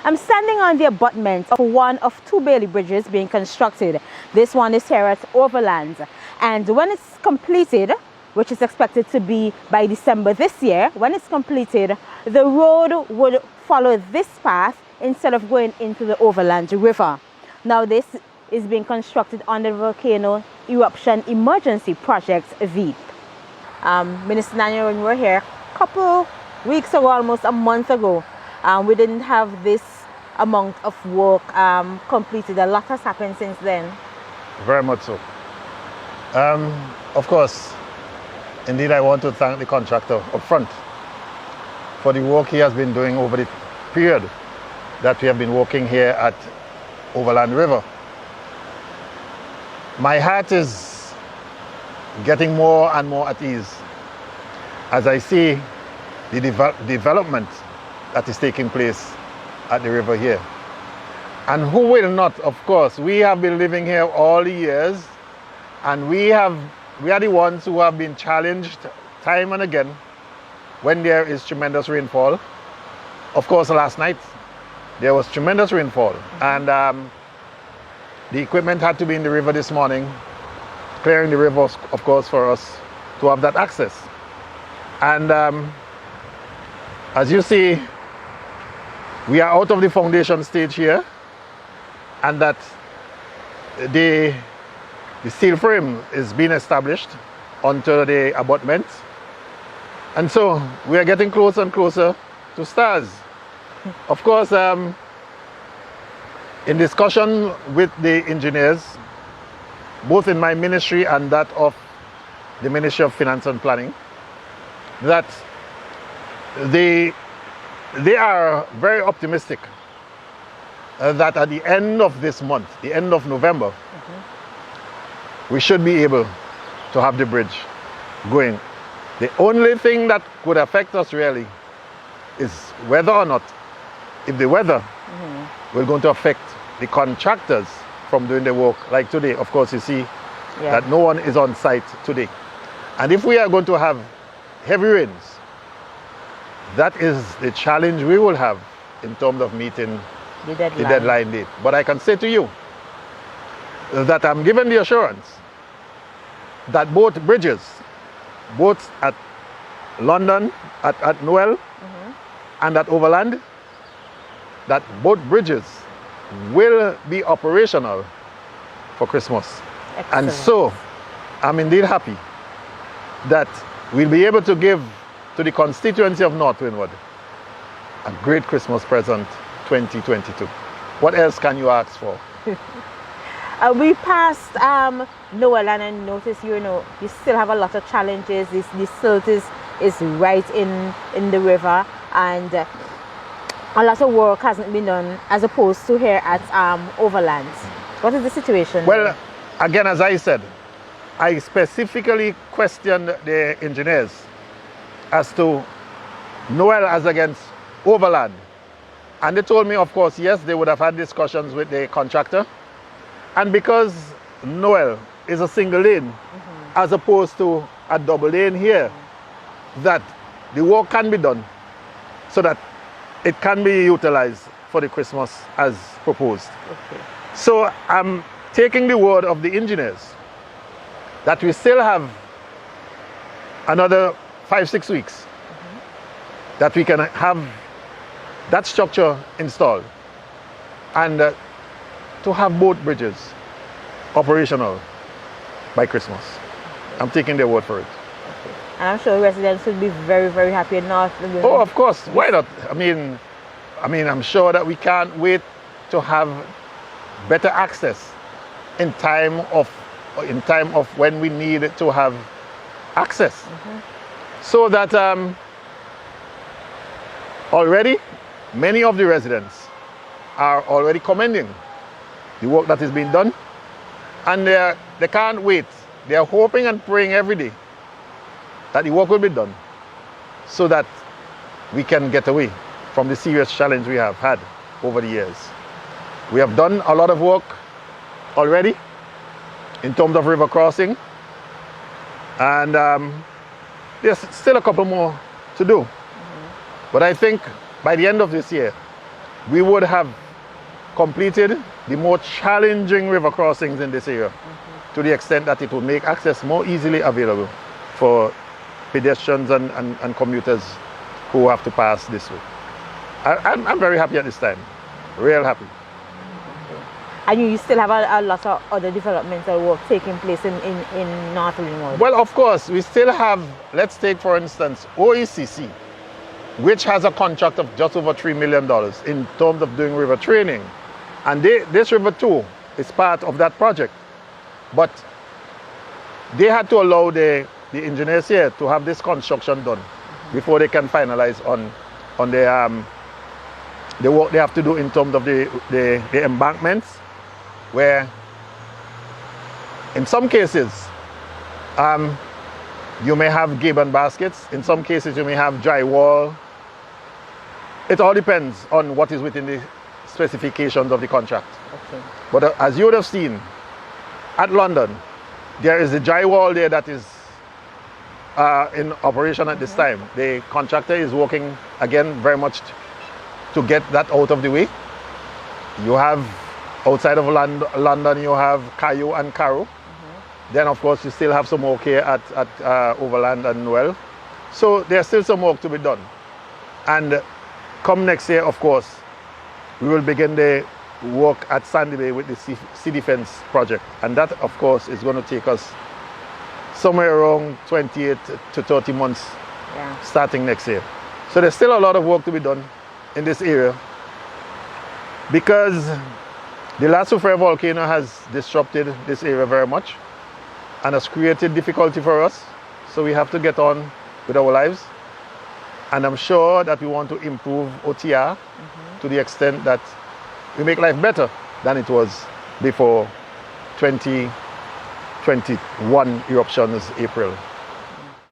I'm standing on the abutment of one of two Bailey bridges being constructed. This one is here at Overland, and when it's completed, which is expected to be by December this year, when it's completed, the road would follow this path instead of going into the Overland River. Now this is being constructed under the Volcano Eruption Emergency Project VEEP. Minister Daniel, when we were here a couple weeks ago, almost a month ago, we didn't have this amount of work completed. A lot has happened since then. Very much so. Of course, indeed, I want to thank the contractor up front for the work he has been doing over the period that we have been working here at Overland River. My heart is getting more and more at ease as I see the development that is taking place at the river here. And who will not, of course, we have been living here all the years, and we are the ones who have been challenged time and again when there is tremendous rainfall. Of course, last night there was tremendous rainfall, and the equipment had to be in the river this morning, clearing the river, of course, for us to have that access. And as you see, we are out of the foundation stage here, and that the steel frame is being established onto the abutment. And so we are getting closer and closer to stars. Of course, in discussion with the engineers, both in my ministry and that of the Ministry of Finance and Planning, that they are very optimistic that at the end of this month, the end of November, we should be able to have the bridge going. The only thing that could affect us really is whether or not, if the weather will going to affect the contractors from doing the work. Like today, of course, you see that no one is on site today. And if we are going to have heavy rains, that is the challenge we will have in terms of meeting the deadline date. But I can say to you that I'm given the assurance that both bridges, both at London, at Noel, and at Overland, that both bridges will be operational for Christmas. Excellent. And so I'm indeed happy that we'll be able to give to the constituency of North Windward a great Christmas present 2022. What else can you ask for? We passed Noel, and I noticed you still have a lot of challenges. This silt is right in the river, and a lot of work hasn't been done as opposed to here at Overland. What is the situation? Well, again, as I said, I specifically questioned the engineers as to Noel as against Overland. And they told me, of course, yes, they would have had discussions with the contractor. And because Noel is a single lane, as opposed to a double lane here, that the work can be done so that it can be utilized for the Christmas as proposed. So I'm taking the word of the engineers that we still have another 5-6 weeks that we can have that structure installed, and to have both bridges operational by Christmas. I'm taking their word for it. And I'm sure residents will be very, very happy enough. Oh, of course. Why not? I mean, I'm sure that we can't wait to have better access in time of when we need to have access. So that already many of the residents are already commending the work that is being done, and they can't wait. They are hoping and praying every day that the work will be done so that we can get away from the serious challenge we have had over the years. We have done a lot of work already in terms of river crossing, and there's still a couple more to do. But I think by the end of this year, we would have completed the more challenging river crossings in this area to the extent that it would make access more easily available for pedestrians and commuters who have to pass this way. I'm very happy at this time, real happy. And you still have a lot of other developmental work taking place in North Linwood. Well, of course, we still have, let's take for instance, OECC, which has a contract of just over $3 million in terms of doing river training. And this river too is part of that project. But they had to allow the engineers here to have this construction done before they can finalize on the work they have to do in terms of the embankments, where in some cases you may have gibbon baskets, in some cases you may have drywall. It all depends on what is within the specifications of the contract. Okay. But as you would have seen at London, there is a drywall there that is in operation at this time. The contractor is working again very much to get that out of the way. You have outside of London, you have Caillou and Carrow. Then of course you still have some work here at Overland and Well. So there's still some work to be done. And come next year, of course, we will begin the work at Sandy Bay with the Sea Defense project. And that, of course, is going to take us somewhere around 28 to 30 months starting next year. So there's still a lot of work to be done in this area because the La Soufrière volcano has disrupted this area very much and has created difficulty for us. So we have to get on with our lives. And I'm sure that we want to improve OTR to the extent that we make life better than it was before 2021 eruptions April.